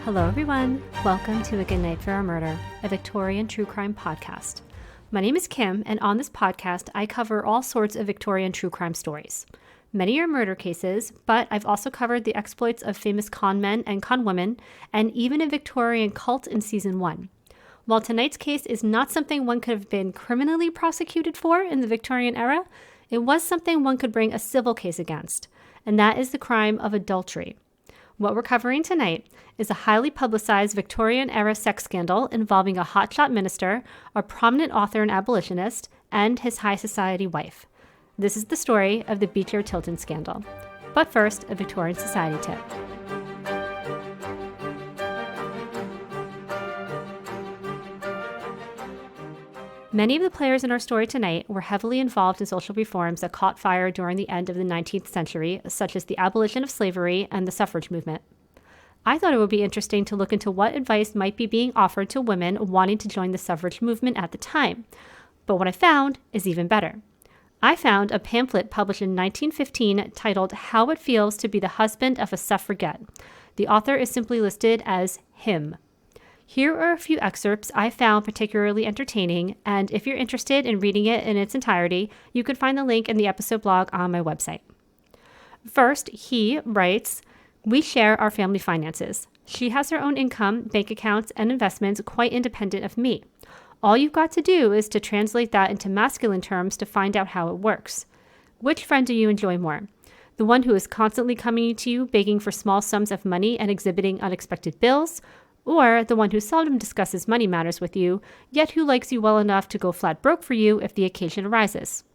Hello everyone, welcome to A Good Night for a Murder, a Victorian true crime podcast. My name is Kim, and on this podcast I cover all sorts of Victorian true crime stories. Many are murder cases, but I've also covered the exploits of famous con men and con women, and even a Victorian cult in season 1. While tonight's case is not something one could have been criminally prosecuted for in the Victorian era, it was something one could bring a civil case against, and that is the crime of adultery. What we're covering tonight is a highly publicized Victorian-era sex scandal involving a hotshot minister, a prominent author and abolitionist, and his high society wife. This is the story of the Beecher-Tilton Scandal. But first, a Victorian society tip. Many of the players in our story tonight were heavily involved in social reforms that caught fire during the end of the 19th century, such as the abolition of slavery and the suffrage movement. I thought it would be interesting to look into what advice might be being offered to women wanting to join the suffrage movement at the time. But what I found is even better. I found a pamphlet published in 1915 titled How It Feels to be the Husband of a Suffragette. The author is simply listed as him. Here are a few excerpts I found particularly entertaining, and if you're interested in reading it in its entirety, you can find the link in the episode blog on my website. First, he writes, "We share our family finances. She has her own income, bank accounts, and investments quite independent of me. All you've got to do is to translate that into masculine terms to find out how it works. Which friend do you enjoy more? The one who is constantly coming to you begging for small sums of money and exhibiting unexpected bills? Or the one who seldom discusses money matters with you, yet who likes you well enough to go flat broke for you if the occasion arises?"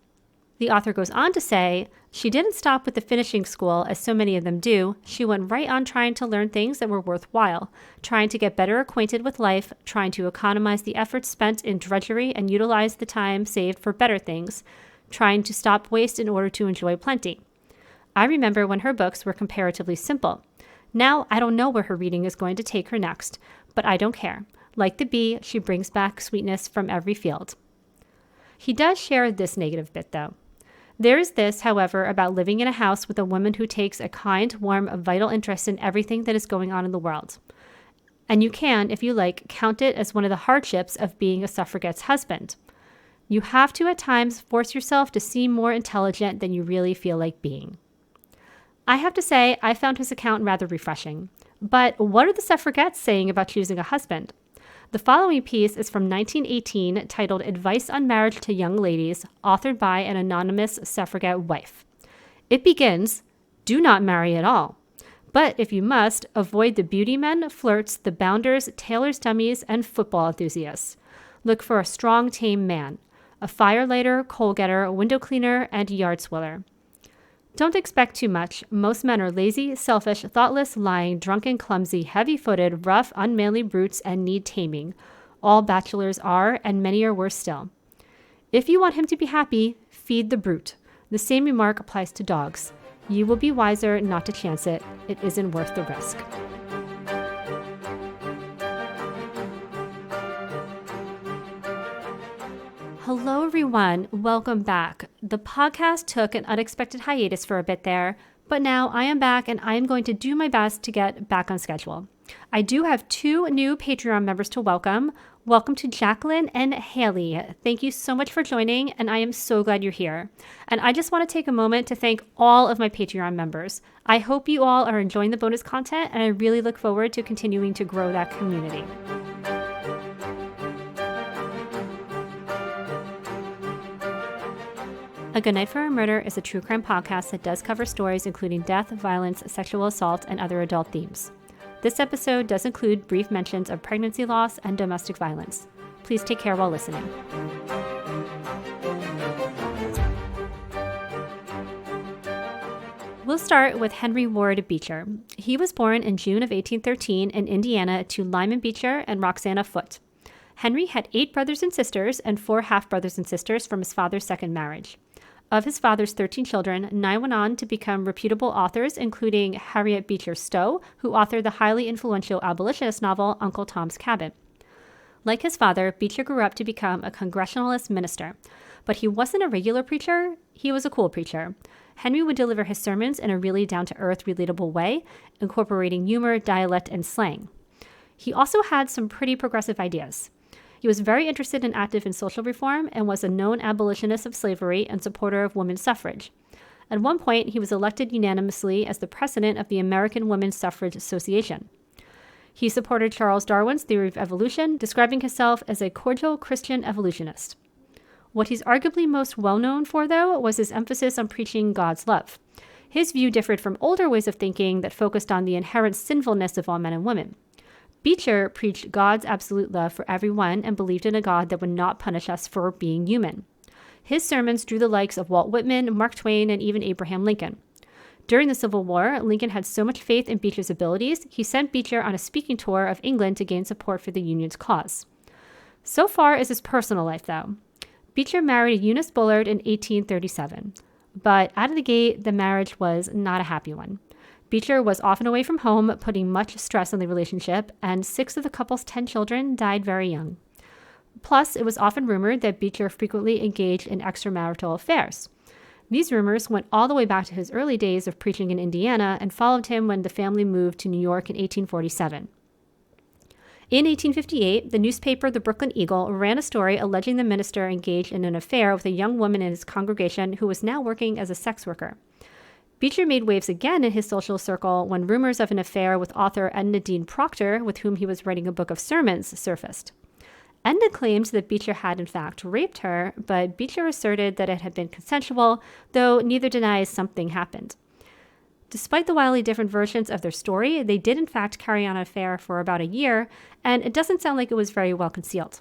The author goes on to say, "She didn't stop with the finishing school, as so many of them do. She went right on trying to learn things that were worthwhile, trying to get better acquainted with life, trying to economize the effort spent in drudgery and utilize the time saved for better things, trying to stop waste in order to enjoy plenty. I remember when her books were comparatively simple. Now, I don't know where her reading is going to take her next, but I don't care. Like the bee, she brings back sweetness from every field." He does share this negative bit, though. There is this, however, about living in a house with a woman who takes a kind, warm, vital interest in everything that is going on in the world. And you can, if you like, count it as one of the hardships of being a suffragette's husband. You have to, at times, force yourself to seem more intelligent than you really feel like being. I have to say, I found his account rather refreshing. But what are the suffragettes saying about choosing a husband? The following piece is from 1918, titled Advice on Marriage to Young Ladies, authored by an anonymous suffragette wife. It begins, "Do not marry at all. But if you must, avoid the beauty men, flirts, the bounders, tailors' dummies, and football enthusiasts. Look for a strong, tame man, a firelighter, coal-getter, window cleaner, and yard swiller. Don't expect too much. Most men are lazy, selfish, thoughtless, lying, drunken, clumsy, heavy-footed, rough, unmanly brutes, and need taming. All bachelors are, and many are worse still. If you want him to be happy, feed the brute. The same remark applies to dogs. You will be wiser not to chance it. It isn't worth the risk." Hello, everyone. Welcome back. The podcast took an unexpected hiatus for a bit there, but now I am back and I am going to do my best to get back on schedule. I do have 2 new Patreon members to welcome. Welcome to Jacqueline and Haley. Thank you so much for joining, and I am so glad you're here. And I just want to take a moment to thank all of my Patreon members. I hope you all are enjoying the bonus content, and I really look forward to continuing to grow that community. A Good Night for a Murder is a true crime podcast that does cover stories including death, violence, sexual assault, and other adult themes. This episode does include brief mentions of pregnancy loss and domestic violence. Please take care while listening. We'll start with Henry Ward Beecher. He was born in June of 1813 in Indiana to Lyman Beecher and Roxana Foote. Henry had 8 brothers and sisters and 4 half-brothers and sisters from his father's second marriage. Of his father's 13 children, 9 went on to become reputable authors, including Harriet Beecher Stowe, who authored the highly influential abolitionist novel Uncle Tom's Cabin. Like his father, Beecher grew up to become a Congregationalist minister. But he wasn't a regular preacher, he was a cool preacher. Henry would deliver his sermons in a really down-to-earth, relatable way, incorporating humor, dialect, and slang. He also had some pretty progressive ideas. He was very interested and active in social reform and was a known abolitionist of slavery and supporter of women's suffrage. At one point, he was elected unanimously as the president of the American Women's Suffrage Association. He supported Charles Darwin's theory of evolution, describing himself as a cordial Christian evolutionist. What he's arguably most well known for, though, was his emphasis on preaching God's love. His view differed from older ways of thinking that focused on the inherent sinfulness of all men and women. Beecher preached God's absolute love for everyone and believed in a God that would not punish us for being human. His sermons drew the likes of Walt Whitman, Mark Twain, and even Abraham Lincoln. During the Civil War, Lincoln had so much faith in Beecher's abilities, he sent Beecher on a speaking tour of England to gain support for the Union's cause. So far is his personal life, though. Beecher married Eunice Bullard in 1837, but out of the gate, the marriage was not a happy one. Beecher was often away from home, putting much stress on the relationship, and 6 of the couple's 10 children died very young. Plus, it was often rumored that Beecher frequently engaged in extramarital affairs. These rumors went all the way back to his early days of preaching in Indiana and followed him when the family moved to New York in 1847. In 1858, the newspaper The Brooklyn Eagle ran a story alleging the minister engaged in an affair with a young woman in his congregation who was now working as a sex worker. Beecher made waves again in his social circle when rumors of an affair with author Edna Dean Proctor, with whom he was writing a book of sermons, surfaced. Edna claimed that Beecher had in fact raped her, but Beecher asserted that it had been consensual, though neither denies something happened. Despite the wildly different versions of their story, they did in fact carry on an affair for about a year, and it doesn't sound like it was very well concealed.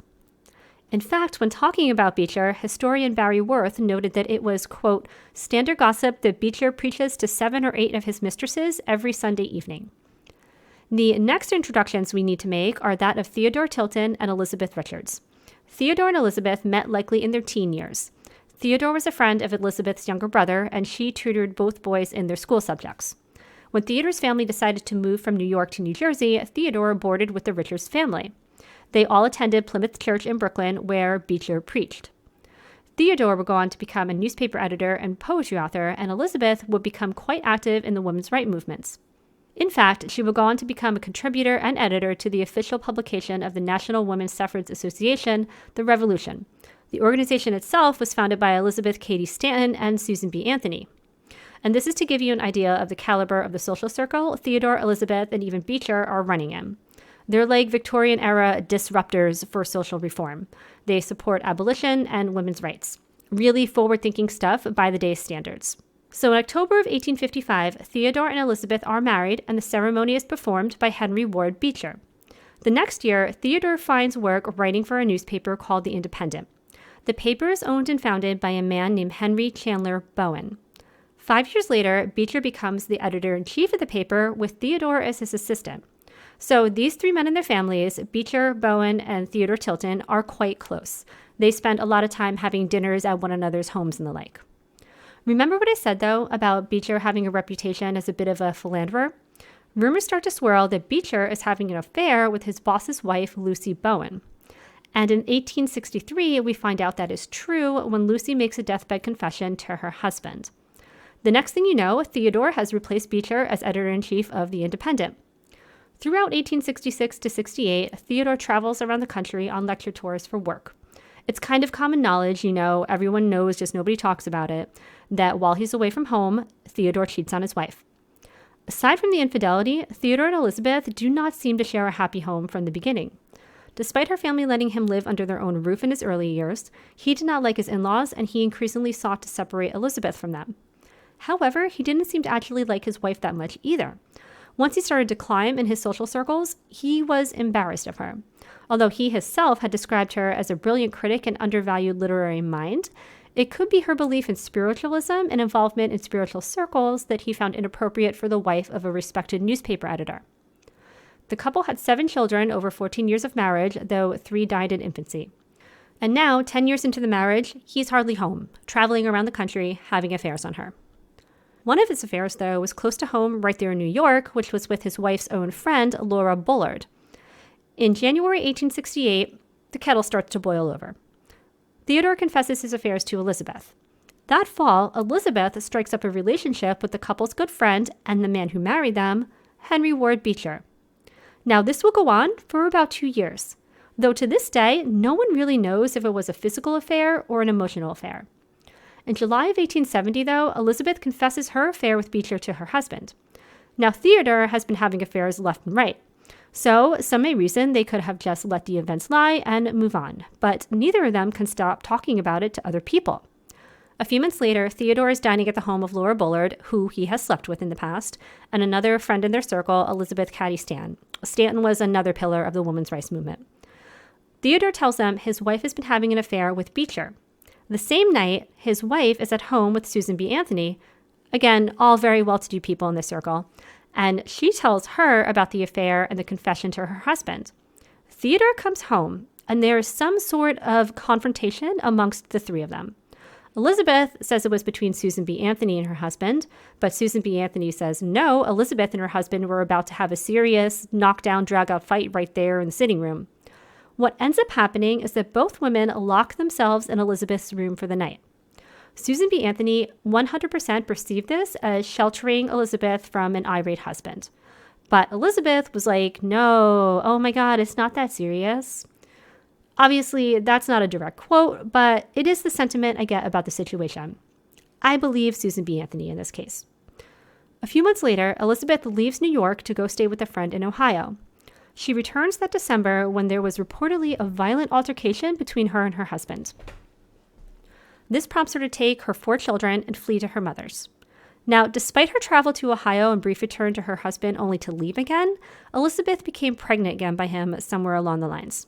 In fact, when talking about Beecher, historian Barry Worth noted that it was, quote, standard gossip that Beecher preaches to 7 or 8 of his mistresses every Sunday evening. The next introductions we need to make are that of Theodore Tilton and Elizabeth Richards. Theodore and Elizabeth met likely in their teen years. Theodore was a friend of Elizabeth's younger brother, and she tutored both boys in their school subjects. When Theodore's family decided to move from New York to New Jersey, Theodore boarded with the Richards family. They all attended Plymouth Church in Brooklyn, where Beecher preached. Theodore would go on to become a newspaper editor and poetry author, and Elizabeth would become quite active in the women's rights movements. In fact, she would go on to become a contributor and editor to the official publication of the National Women's Suffrage Association, The Revolution. The organization itself was founded by Elizabeth Cady Stanton and Susan B. Anthony. And this is to give you an idea of the caliber of the social circle Theodore, Elizabeth, and even Beecher are running in. They're like Victorian-era disruptors for social reform. They support abolition and women's rights. Really forward-thinking stuff by the day's standards. So in October of 1855, Theodore and Elizabeth are married, and the ceremony is performed by Henry Ward Beecher. The next year, Theodore finds work writing for a newspaper called The Independent. The paper is owned and founded by a man named Henry Chandler Bowen. 5 years later, Beecher becomes the editor-in-chief of the paper with Theodore as his assistant. So these 3 men and their families, Beecher, Bowen, and Theodore Tilton, are quite close. They spend a lot of time having dinners at one another's homes and the like. Remember what I said, though, about Beecher having a reputation as a bit of a philanderer? Rumors start to swirl that Beecher is having an affair with his boss's wife, Lucy Bowen. And in 1863, we find out that is true when Lucy makes a deathbed confession to her husband. The next thing you know, Theodore has replaced Beecher as editor-in-chief of The Independent. Throughout 1866 to 68, Theodore travels around the country on lecture tours for work. It's kind of common knowledge, everyone knows, just nobody talks about it, that while he's away from home, Theodore cheats on his wife. Aside from the infidelity, Theodore and Elizabeth do not seem to share a happy home from the beginning. Despite her family letting him live under their own roof in his early years, he did not like his in-laws, and he increasingly sought to separate Elizabeth from them. However, he didn't seem to actually like his wife that much either. Once he started to climb in his social circles, he was embarrassed of her. Although he himself had described her as a brilliant critic and undervalued literary mind, it could be her belief in spiritualism and involvement in spiritual circles that he found inappropriate for the wife of a respected newspaper editor. The couple had 7 children over 14 years of marriage, though 3 died in infancy. And now, 10 years into the marriage, he's hardly home, traveling around the country, having affairs on her. One of his affairs, though, was close to home right there in New York, which was with his wife's own friend, Laura Bullard. In January 1868, the kettle starts to boil over. Theodore confesses his affairs to Elizabeth. That fall, Elizabeth strikes up a relationship with the couple's good friend and the man who married them, Henry Ward Beecher. Now, this will go on for about 2 years, though to this day, no one really knows if it was a physical affair or an emotional affair. In July of 1870, though, Elizabeth confesses her affair with Beecher to her husband. Now, Theodore has been having affairs left and right, so some may reason they could have just let the events lie and move on, but neither of them can stop talking about it to other people. A few months later, Theodore is dining at the home of Laura Bullard, who he has slept with in the past, and another friend in their circle, Elizabeth Cady Stanton. Stanton was another pillar of the women's rights movement. Theodore tells them his wife has been having an affair with Beecher. The same night, his wife is at home with Susan B. Anthony, again, all very well-to-do people in this circle, and she tells her about the affair and the confession to her husband. Theodore comes home, and there is some sort of confrontation amongst the three of them. Elizabeth says it was between Susan B. Anthony and her husband, but Susan B. Anthony says no, Elizabeth and her husband were about to have a serious knockdown, drag-out fight right there in the sitting room. What ends up happening is that both women lock themselves in Elizabeth's room for the night. Susan B. Anthony 100% perceived this as sheltering Elizabeth from an irate husband. But Elizabeth was like, no, oh my God, it's not that serious. Obviously, that's not a direct quote, but it is the sentiment I get about the situation. I believe Susan B. Anthony in this case. A few months later, Elizabeth leaves New York to go stay with a friend in Ohio. She returns that December when there was reportedly a violent altercation between her and her husband. This prompts her to take her 4 children and flee to her mother's. Now, despite her travel to Ohio and brief return to her husband only to leave again, Elizabeth became pregnant again by him somewhere along the lines.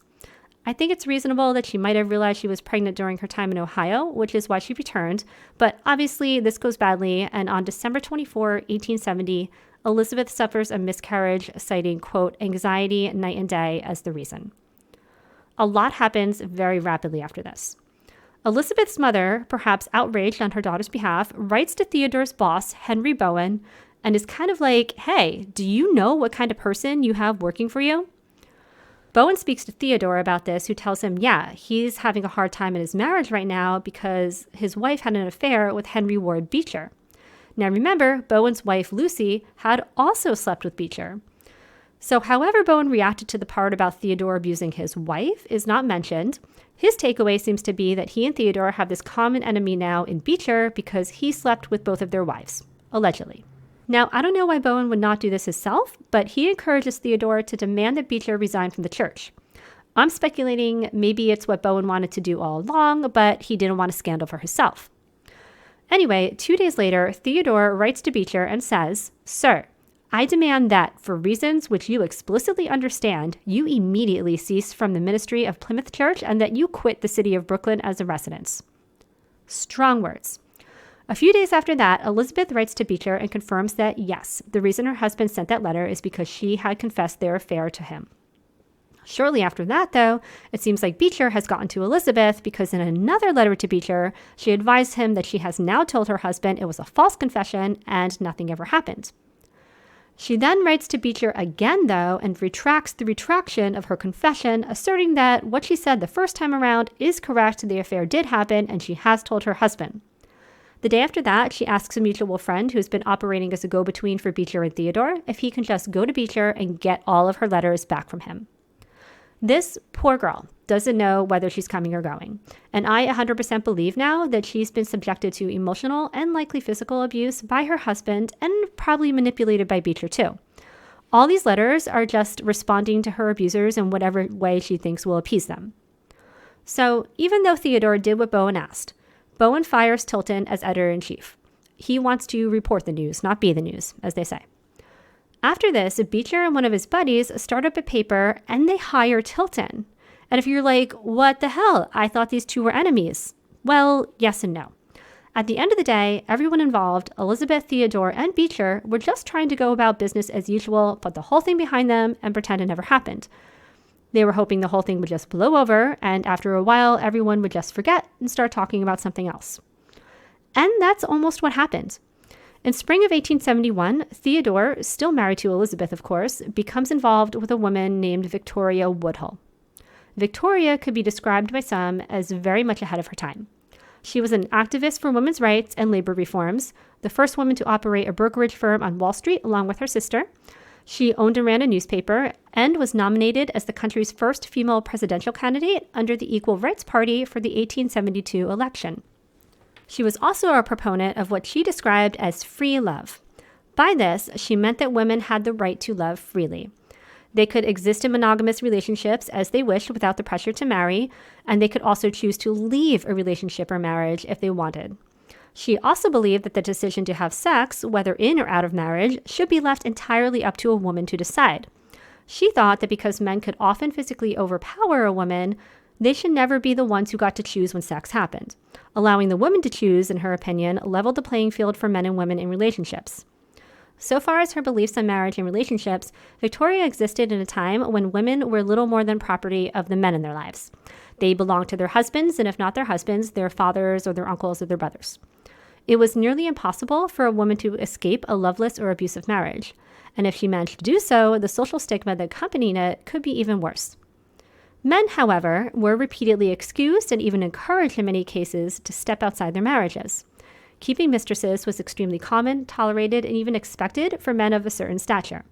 I think it's reasonable that she might have realized she was pregnant during her time in Ohio, which is why she returned, but obviously this goes badly, and on December 24, 1870, Elizabeth suffers a miscarriage, citing, quote, anxiety night and day as the reason. A lot happens very rapidly after this. Elizabeth's mother, perhaps outraged on her daughter's behalf, writes to Theodore's boss, Henry Bowen, and is kind of like, hey, do you know what kind of person you have working for you? Bowen speaks to Theodore about this, who tells him, yeah, he's having a hard time in his marriage right now because his wife had an affair with Henry Ward Beecher. Now remember, Bowen's wife, Lucy, had also slept with Beecher. So however Bowen reacted to the part about Theodore abusing his wife is not mentioned. His takeaway seems to be that he and Theodore have this common enemy now in Beecher because he slept with both of their wives, allegedly. Now, I don't know why Bowen would not do this himself, but he encourages Theodore to demand that Beecher resign from the church. I'm speculating maybe it's what Bowen wanted to do all along, but he didn't want a scandal for himself. Anyway, 2 days later, Theodore writes to Beecher and says, Sir, I demand that, for reasons which you explicitly understand, you immediately cease from the ministry of Plymouth Church and that you quit the city of Brooklyn as a residence. Strong words. A few days after that, Elizabeth writes to Beecher and confirms that, yes, the reason her husband sent that letter is because she had confessed their affair to him. Shortly after that, though, it seems like Beecher has gotten to Elizabeth because in another letter to Beecher, she advised him that she has now told her husband it was a false confession and nothing ever happened. She then writes to Beecher again, though, and retracts the retraction of her confession, asserting that what she said the first time around is correct, the affair did happen, and she has told her husband. The day after that, she asks a mutual friend who's been operating as a go-between for Beecher and Theodore if he can just go to Beecher and get all of her letters back from him. This poor girl doesn't know whether she's coming or going, and I 100% believe now that she's been subjected to emotional and likely physical abuse by her husband and probably manipulated by Beecher too. All these letters are just responding to her abusers in whatever way she thinks will appease them. So even though Theodore did what Bowen asked, Bowen fires Tilton as editor-in-chief. He wants to report the news, not be the news, as they say. After this, Beecher and one of his buddies start up a paper and they hire Tilton. And if you're like, what the hell? I thought these two were enemies. Well, yes and no. At the end of the day, everyone involved, Elizabeth, Theodore, and Beecher, were just trying to go about business as usual, put the whole thing behind them, and pretend it never happened. They were hoping the whole thing would just blow over, and after a while, everyone would just forget and start talking about something else. And that's almost what happened. In spring of 1871, Theodore, still married to Elizabeth, of course, becomes involved with a woman named Victoria Woodhull. Victoria could be described by some as very much ahead of her time. She was an activist for women's rights and labor reforms, the first woman to operate a brokerage firm on Wall Street along with her sister. She owned and ran a newspaper and was nominated as the country's first female presidential candidate under the Equal Rights Party for the 1872 election. She was also a proponent of what she described as free love. By this, she meant that women had the right to love freely. They could exist in monogamous relationships as they wished without the pressure to marry, and they could also choose to leave a relationship or marriage if they wanted. She also believed that the decision to have sex, whether in or out of marriage, should be left entirely up to a woman to decide. She thought that because men could often physically overpower a woman, they should never be the ones who got to choose when sex happened. Allowing the woman to choose, in her opinion, leveled the playing field for men and women in relationships. So far as her beliefs on marriage and relationships, Victoria existed in a time when women were little more than property of the men in their lives. They belonged to their husbands, and if not their husbands, their fathers or their uncles or their brothers. It was nearly impossible for a woman to escape a loveless or abusive marriage, and if she managed to do so, the social stigma that accompanied it could be even worse. Men, however, were repeatedly excused and even encouraged in many cases to step outside their marriages. Keeping mistresses was extremely common, tolerated, and even expected for men of a certain stature.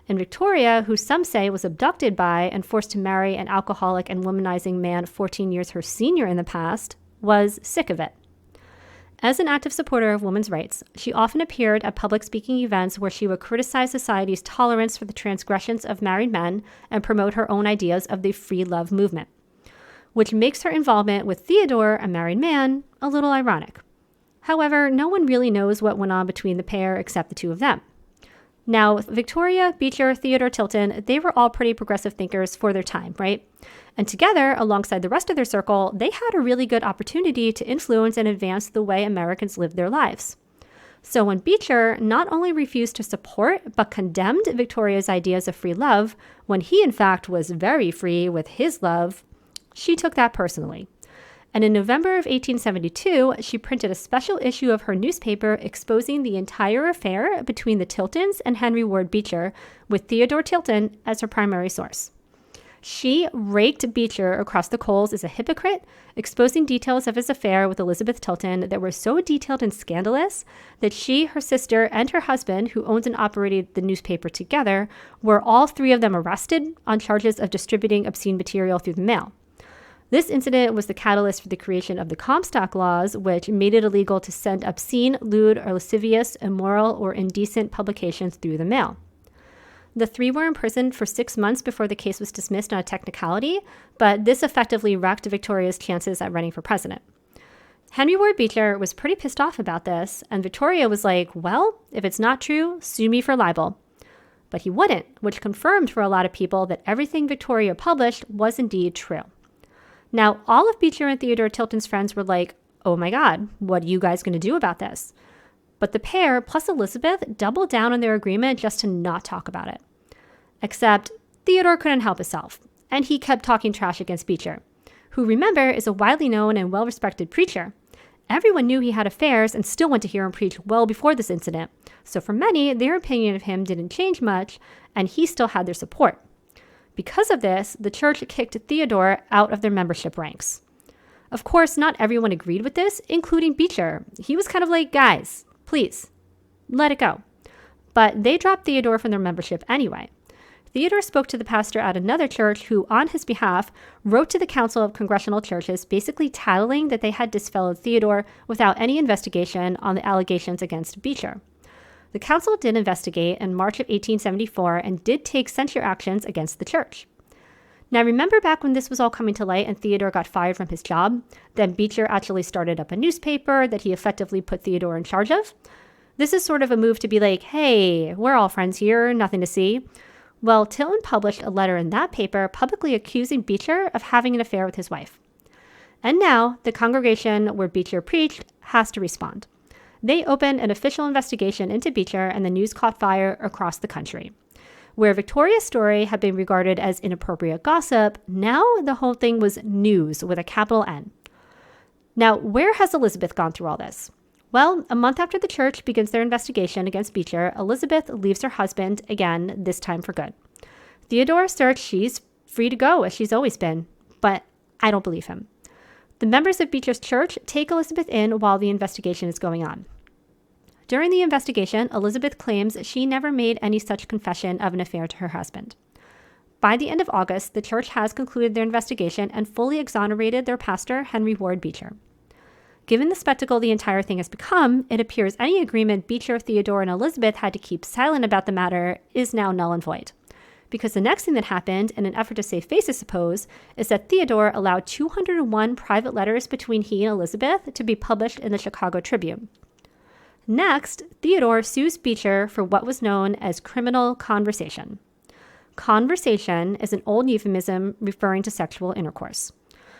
And Victoria, who some say was abducted by and forced to marry an alcoholic and womanizing man 14 years her senior in the past, was sick of it. As an active supporter of women's rights, she often appeared at public speaking events where she would criticize society's tolerance for the transgressions of married men and promote her own ideas of the free love movement, which makes her involvement with Theodore, a married man, a little ironic. However, no one really knows what went on between the pair except the two of them. Now, Victoria, Beecher, Theodore Tilton, they were all pretty progressive thinkers for their time, right? And together, alongside the rest of their circle, they had a really good opportunity to influence and advance the way Americans lived their lives. So when Beecher not only refused to support, but condemned Victoria's ideas of free love, when he in fact was very free with his love, she took that personally. And in November of 1872, she printed a special issue of her newspaper exposing the entire affair between the Tiltons and Henry Ward Beecher, with Theodore Tilton as her primary source. She raked Beecher across the coals as a hypocrite, exposing details of his affair with Elizabeth Tilton that were so detailed and scandalous that she, her sister, and her husband, who owned and operated the newspaper together, were all three of them arrested on charges of distributing obscene material through the mail. This incident was the catalyst for the creation of the Comstock laws, which made it illegal to send obscene, lewd, or lascivious, immoral, or indecent publications through the mail. The three were imprisoned for 6 months before the case was dismissed on a technicality, but this effectively wrecked Victoria's chances at running for president. Henry Ward Beecher was pretty pissed off about this, and Victoria was like, well, if it's not true, sue me for libel. But he wouldn't, which confirmed for a lot of people that everything Victoria published was indeed true. Now, all of Beecher and Theodore Tilton's friends were like, oh my God, what are you guys going to do about this? But the pair, plus Elizabeth, doubled down on their agreement just to not talk about it. Except Theodore couldn't help himself, and he kept talking trash against Beecher, who, remember, is a widely known and well-respected preacher. Everyone knew he had affairs and still went to hear him preach well before this incident, so for many, their opinion of him didn't change much, and he still had their support. Because of this, the church kicked Theodore out of their membership ranks. Of course, not everyone agreed with this, including Beecher. He was kind of like, guys, please, let it go. But they dropped Theodore from their membership anyway. Theodore spoke to the pastor at another church who, on his behalf, wrote to the Council of Congregational Churches basically tattling that they had disfellowed Theodore without any investigation on the allegations against Beecher. The council did investigate in March of 1874 and did take censure actions against the church. Now, remember back when this was all coming to light and Theodore got fired from his job? Then Beecher actually started up a newspaper that he effectively put Theodore in charge of. This is sort of a move to be like, hey, we're all friends here, nothing to see. Well, Tilton published a letter in that paper publicly accusing Beecher of having an affair with his wife. And now, the congregation where Beecher preached has to respond. They opened an official investigation into Beecher, and the news caught fire across the country. Where Victoria's story had been regarded as inappropriate gossip, now the whole thing was news with a capital N. Now, where has Elizabeth gone through all this? Well, a month after the church begins their investigation against Beecher, Elizabeth leaves her husband again, this time for good. Theodore asserts she's free to go, as she's always been, but I don't believe him. The members of Beecher's church take Elizabeth in while the investigation is going on. During the investigation, Elizabeth claims she never made any such confession of an affair to her husband. By the end of August, the church has concluded their investigation and fully exonerated their pastor, Henry Ward Beecher. Given the spectacle the entire thing has become, it appears any agreement Beecher, Theodore, and Elizabeth had to keep silent about the matter is now null and void. Because the next thing that happened, in an effort to save face, I suppose, is that Theodore allowed 201 private letters between he and Elizabeth to be published in the Chicago Tribune. Next, Theodore sues Beecher for what was known as criminal conversation. Conversation is an old euphemism referring to sexual intercourse.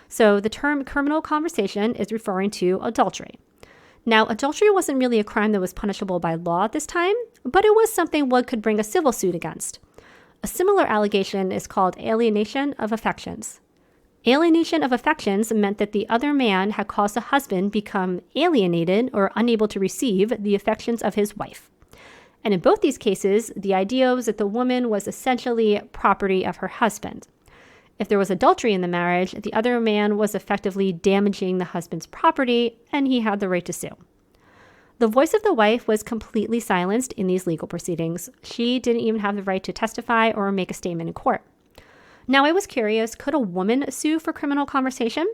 So the term criminal conversation is referring to adultery. Now, adultery wasn't really a crime that was punishable by law at this time, but it was something one could bring a civil suit against. A similar allegation is called alienation of affections. Alienation of affections meant that the other man had caused the husband become alienated or unable to receive the affections of his wife. And in both these cases, the idea was that the woman was essentially property of her husband. If there was adultery in the marriage, the other man was effectively damaging the husband's property, and he had the right to sue. The voice of the wife was completely silenced in these legal proceedings. She didn't even have the right to testify or make a statement in court. Now, I was curious, could a woman sue for criminal conversation?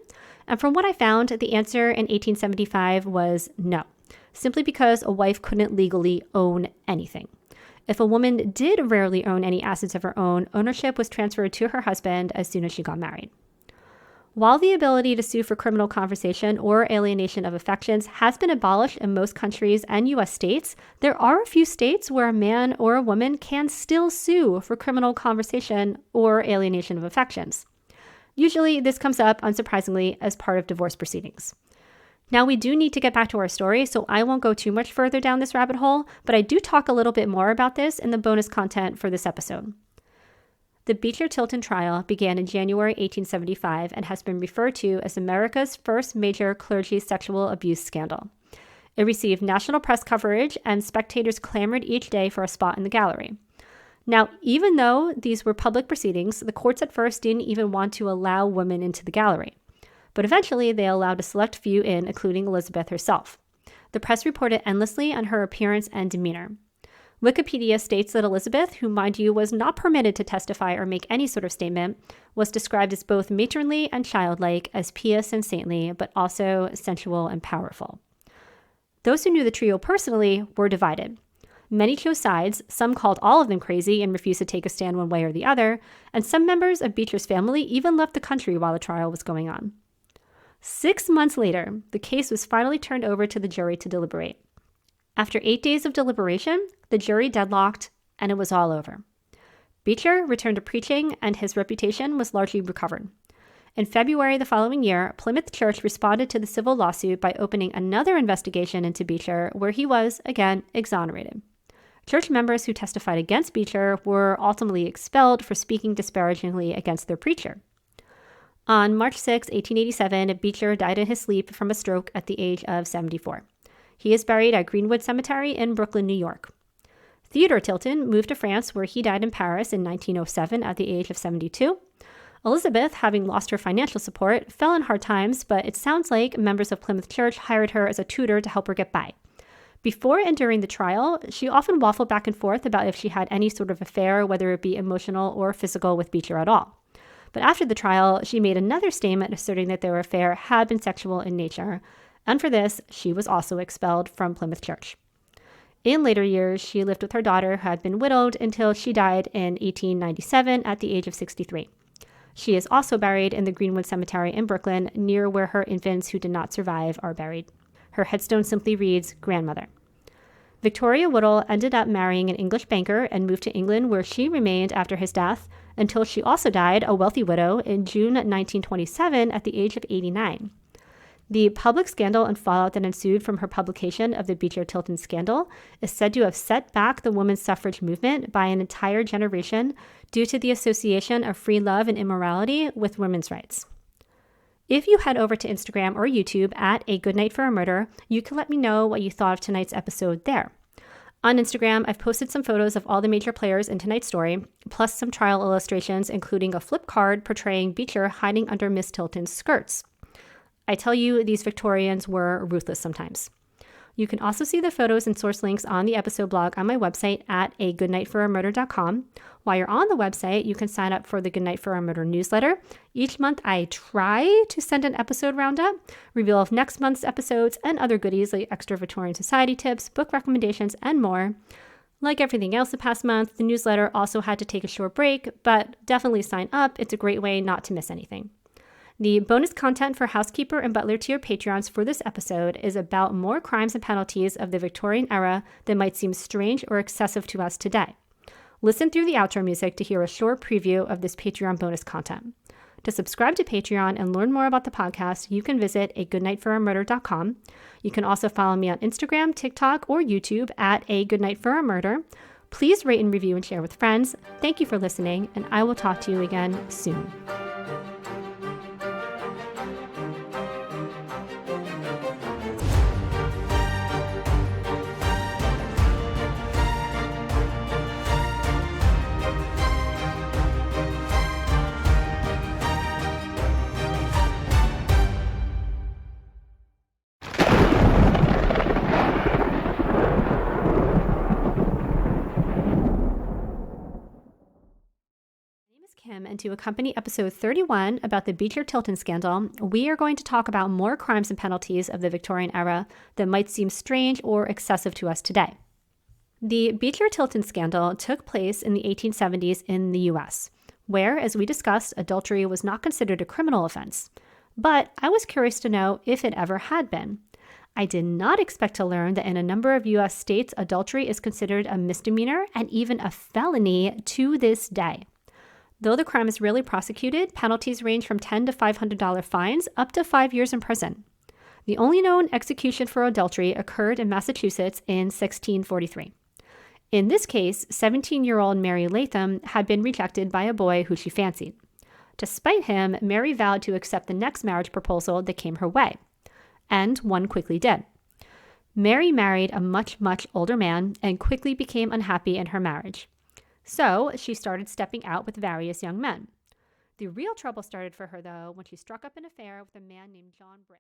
And from what I found, the answer in 1875 was no, simply because a wife couldn't legally own anything. If a woman did rarely own any assets of her own, ownership was transferred to her husband as soon as she got married. While the ability to sue for criminal conversation or alienation of affections has been abolished in most countries and U.S. states, there are a few states where a man or a woman can still sue for criminal conversation or alienation of affections. Usually, this comes up, unsurprisingly, as part of divorce proceedings. Now, we do need to get back to our story, so I won't go too much further down this rabbit hole, but I do talk a little bit more about this in the bonus content for this episode. The Beecher-Tilton trial began in January 1875 and has been referred to as America's first major clergy sexual abuse scandal. It received national press coverage, and spectators clamored each day for a spot in the gallery. Now, even though these were public proceedings, the courts at first didn't even want to allow women into the gallery. But eventually, they allowed a select few in, including Elizabeth herself. The press reported endlessly on her appearance and demeanor. Wikipedia states that Elizabeth, who, mind you, was not permitted to testify or make any sort of statement, was described as both matronly and childlike, as pious and saintly, but also sensual and powerful. Those who knew the trio personally were divided. Many chose sides, some called all of them crazy and refused to take a stand one way or the other, and some members of Beecher's family even left the country while the trial was going on. 6 months later, the case was finally turned over to the jury to deliberate. After 8 days of deliberation, the jury deadlocked, and it was all over. Beecher returned to preaching, and his reputation was largely recovered. In February the following year, Plymouth Church responded to the civil lawsuit by opening another investigation into Beecher, where he was, again, exonerated. Church members who testified against Beecher were ultimately expelled for speaking disparagingly against their preacher. On March 6, 1887, Beecher died in his sleep from a stroke at the age of 74. He is buried at Greenwood Cemetery in Brooklyn, New York. Theodore Tilton moved to France, where he died in Paris in 1907 at the age of 72. Elizabeth, having lost her financial support, fell in hard times, but it sounds like members of Plymouth Church hired her as a tutor to help her get by. Before and during the trial, she often waffled back and forth about if she had any sort of affair, whether it be emotional or physical, with Beecher at all. But after the trial, she made another statement asserting that their affair had been sexual in nature, and for this, she was also expelled from Plymouth Church. In later years, she lived with her daughter, who had been widowed, until she died in 1897 at the age of 63. She is also buried in the Greenwood Cemetery in Brooklyn, near where her infants who did not survive are buried. Her headstone simply reads, Grandmother. Victoria Woodall ended up marrying an English banker and moved to England, where she remained after his death, until she also died, a wealthy widow, in June 1927 at the age of 89. The public scandal and fallout that ensued from her publication of the Beecher-Tilton Scandal is said to have set back the women's suffrage movement by an entire generation due to the association of free love and immorality with women's rights. If you head over to Instagram or YouTube at A Good Night for a Murder, you can let me know what you thought of tonight's episode there. On Instagram, I've posted some photos of all the major players in tonight's story, plus some trial illustrations, including a flip card portraying Beecher hiding under Miss Tilton's skirts. I tell you, these Victorians were ruthless sometimes. You can also see the photos and source links on the episode blog on my website at agoodnightforamurder.com. While you're on the website, you can sign up for the Good Night for a Murder newsletter. Each month, I try to send an episode roundup, reveal of next month's episodes, and other goodies like extra Victorian society tips, book recommendations, and more. Like everything else the past month, the newsletter also had to take a short break, but definitely sign up. It's a great way not to miss anything. The bonus content for housekeeper and butler tier Patreons for this episode is about more crimes and penalties of the Victorian era that might seem strange or excessive to us today. Listen through the outro music to hear a short preview of this Patreon bonus content. To subscribe to Patreon and learn more about the podcast, you can visit agoodnightforamurder.com. You can also follow me on Instagram, TikTok, or YouTube at agoodnightforamurder. Please rate and review and share with friends. Thank you for listening, and I will talk to you again soon. And to accompany episode 31 about the Beecher-Tilton Scandal, we are going to talk about more crimes and penalties of the Victorian era that might seem strange or excessive to us today. The Beecher-Tilton Scandal took place in the 1870s in the US, where, as we discussed, adultery was not considered a criminal offense. But I was curious to know if it ever had been. I did not expect to learn that in a number of US states, adultery is considered a misdemeanor and even a felony to this day. Though the crime is rarely prosecuted, penalties range from $10 to $500 fines up to 5 years in prison. The only known execution for adultery occurred in Massachusetts in 1643. In this case, 17-year-old Mary Latham had been rejected by a boy who she fancied. Despite him, Mary vowed to accept the next marriage proposal that came her way, and one quickly did. Mary married a much, much older man and quickly became unhappy in her marriage. So she started stepping out with various young men. The real trouble started for her, though, when she struck up an affair with a man named John Britton.